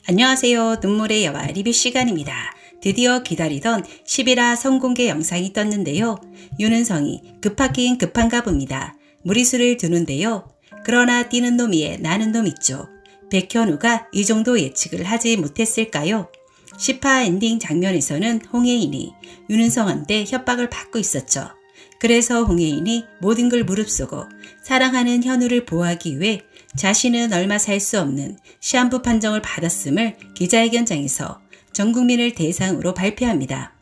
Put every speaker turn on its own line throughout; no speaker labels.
안녕하세요. 눈물의 여와 리뷰 시간입니다. 드디어 기다리던 11화 선공개 영상이 떴는데요. 윤은성이 급하긴 급한가 봅니다. 무리수를 두는데요. 그러나 뛰는 놈이에 나는 놈 있죠. 백현우가 이 정도 예측을 하지 못했을까요? 10화 엔딩 장면에서는 홍혜인이 윤은성한테 협박을 받고 있었죠. 그래서 홍혜인이 모든 걸 무릅쓰고 사랑하는 현우를 보호하기 위해 자신은 얼마 살 수 없는 시한부 판정을 받았음을 기자회견장에서 전 국민을 대상으로 발표합니다.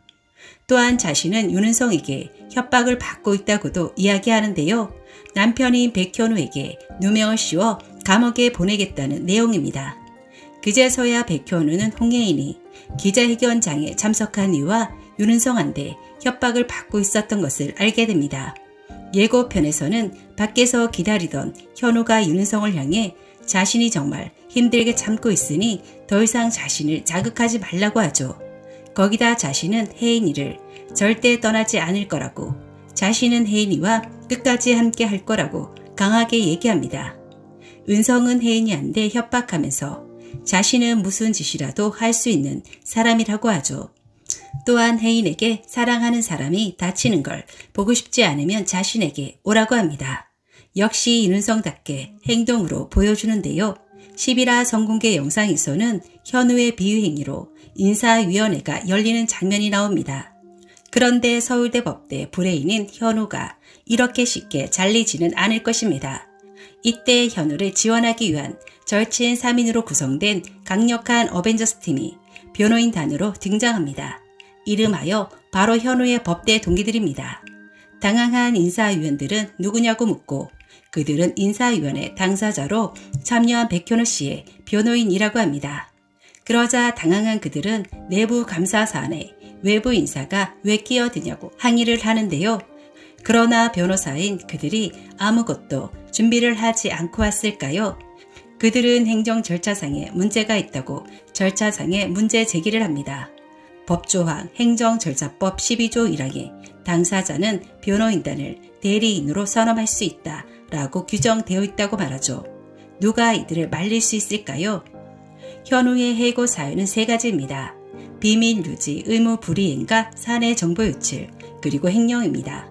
또한 자신은 윤은성에게 협박을 받고 있다고도 이야기하는데요. 남편인 백현우에게 누명을 씌워 감옥에 보내겠다는 내용입니다. 그제서야 백현우는 홍혜인이 기자회견장에 참석한 이유와 윤은성한테 협박을 받고 있었던 것을 알게 됩니다. 예고편에서는 밖에서 기다리던 현우가 윤은성을 향해 자신이 정말 힘들게 참고 있으니 더 이상 자신을 자극하지 말라고 하죠. 거기다 자신은 혜인이를 절대 떠나지 않을 거라고, 자신은 혜인이와 끝까지 함께 할 거라고 강하게 얘기합니다. 은성은 혜인이한테 협박하면서 자신은 무슨 짓이라도 할 수 있는 사람이라고 하죠. 또한 혜인에게 사랑하는 사람이 다치는 걸 보고 싶지 않으면 자신에게 오라고 합니다. 역시 윤은성답게 행동으로 보여주는데요. 11화 선공개 영상에서는 현우의 비위행위로 인사위원회가 열리는 장면이 나옵니다. 그런데 서울대 법대 브레인인 현우가 이렇게 쉽게 잘리지는 않을 것입니다. 이때 현우를 지원하기 위한 절친 3인으로 구성된 강력한 어벤져스 팀이 변호인단으로 등장합니다. 이름하여 바로 현우의 법대 동기들입니다. 당황한 인사위원들은 누구냐고 묻고 그들은 인사위원회 당사자로 참여한 백현우 씨의 변호인이라고 합니다. 그러자 당황한 그들은 내부 감사 사안에 외부 인사가 왜 끼어드냐고 항의를 하는데요. 그러나 변호사인 그들이 아무것도 준비를 하지 않고 왔을까요? 그들은 행정 절차상에 문제가 있다고 절차상에 문제 제기를 합니다. 법조항 행정절차법 12조 1항에 당사자는 변호인단을 대리인으로 선임할 수 있다 라고 규정되어 있다고 말하죠. 누가 이들을 말릴 수 있을까요? 현우의 해고 사유는 3가지입니다. 비밀 유지, 의무 불이행과 사내 정보 유출, 그리고 횡령입니다.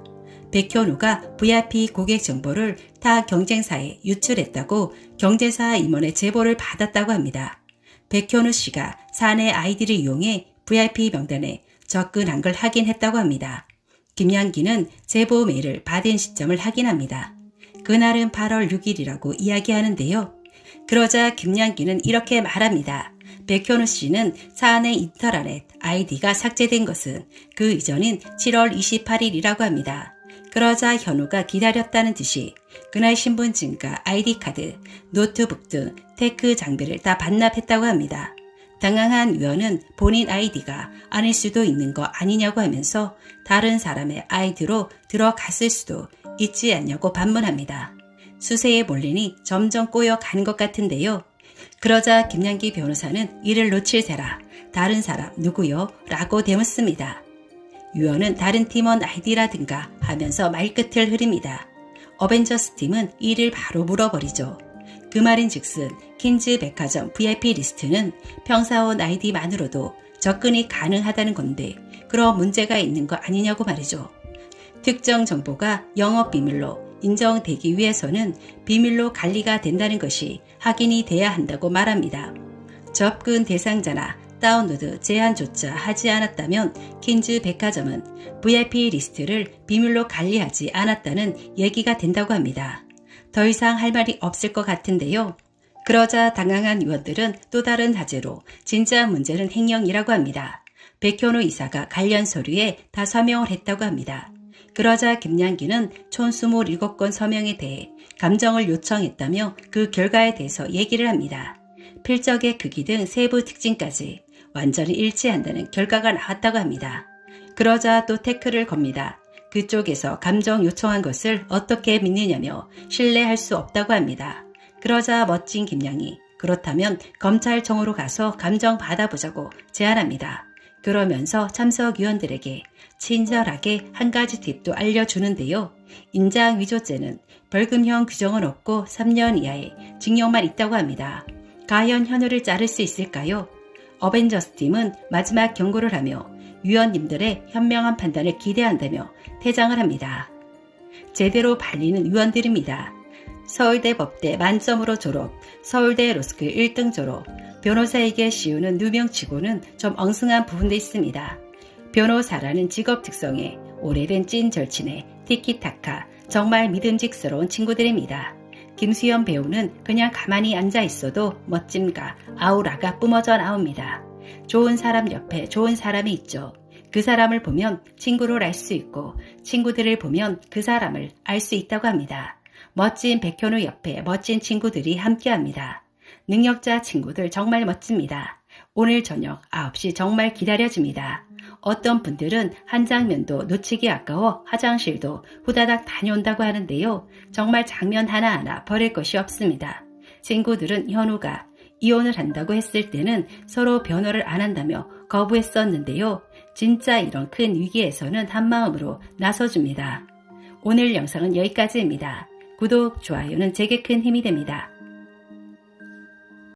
백현우가 VIP 고객 정보를 타 경쟁사에 유출했다고 경제사 임원의 제보를 받았다고 합니다. 백현우 씨가 사내 아이디를 이용해 VIP 명단에 접근한 걸 확인했다고 합니다. 김양기는 제보 메일을 받은 시점을 확인합니다. 그날은 8월 6일이라고 이야기하는데요. 그러자 김양기는 이렇게 말합니다. 백현우 씨는 사내 인터넷 아이디가 삭제된 것은 그 이전인 7월 28일이라고 합니다. 그러자 현우가 기다렸다는 듯이 그날 신분증과 아이디카드, 노트북 등 테크 장비를 다 반납했다고 합니다. 당황한 위원은 본인 아이디가 아닐 수도 있는 거 아니냐고 하면서 다른 사람의 아이디로 들어갔을 수도 있지 않냐고 반문합니다. 수세에 몰리니 점점 꼬여가는 것 같은데요. 그러자 김양기 변호사는 이를 놓칠세라. 다른 사람 누구요? 라고 대묻습니다. 위원은 다른 팀원 아이디라든가 하면서 말끝을 흐립니다. 어벤져스 팀은 이를 바로 물어버리죠. 그 말인즉슨 킨즈 백화점 VIP 리스트는 평사원 아이디만으로도 접근이 가능하다는 건데 그런 문제가 있는 거 아니냐고 말이죠. 특정 정보가 영업비밀로 인정되기 위해서는 비밀로 관리가 된다는 것이 확인이 돼야 한다고 말합니다. 접근 대상자나 다운로드 제한조차 하지 않았다면 킨즈 백화점은 VIP 리스트를 비밀로 관리하지 않았다는 얘기가 된다고 합니다. 더 이상 할 말이 없을 것 같은데요. 그러자 당황한 의원들은 또 다른 하재로 진짜 문제는 횡령이라고 합니다. 백현우 이사가 관련 서류에 다 서명을 했다고 합니다. 그러자 김양기는 총 27건 서명에 대해 감정을 요청했다며 그 결과에 대해서 얘기를 합니다. 필적의 크기 등 세부 특징까지 완전히 일치한다는 결과가 나왔다고 합니다. 그러자 또 태클을 겁니다. 그쪽에서 감정 요청한 것을 어떻게 믿느냐며 신뢰할 수 없다고 합니다. 그러자 멋진 김양이 그렇다면 검찰청으로 가서 감정 받아보자고 제안합니다. 그러면서 참석위원들에게 친절하게 한 가지 팁도 알려주는데요. 인장위조죄는 벌금형 규정은 없고 3년 이하의 징역만 있다고 합니다. 과연 현우를 자를 수 있을까요? 어벤져스 팀은 마지막 경고를 하며 위원님들의 현명한 판단을 기대한다며 퇴장을 합니다. 제대로 발리는 위원들입니다. 서울대 법대 만점으로 졸업, 서울대 로스쿨 1등 졸업, 변호사에게 씌우는 누명치고는 좀 엉성한 부분도 있습니다. 변호사라는 직업 특성에 오래된 찐 절친의 티키타카, 정말 믿음직스러운 친구들입니다. 김수현 배우는 그냥 가만히 앉아 있어도 멋짐과 아우라가 뿜어져 나옵니다. 좋은 사람 옆에 좋은 사람이 있죠. 그 사람을 보면 친구를 알 수 있고 친구들을 보면 그 사람을 알 수 있다고 합니다. 멋진 백현우 옆에 멋진 친구들이 함께합니다. 능력자 친구들 정말 멋집니다. 오늘 저녁 9시 정말 기다려집니다. 어떤 분들은 한 장면도 놓치기 아까워 화장실도 후다닥 다녀온다고 하는데요. 정말 장면 하나하나 버릴 것이 없습니다. 친구들은 현우가 이혼을 한다고 했을 때는 서로 변호를 안 한다며 거부했었는데요. 진짜 이런 큰 위기에서는 한마음으로 나서줍니다. 오늘 영상은 여기까지입니다. 구독, 좋아요는 제게 큰 힘이 됩니다.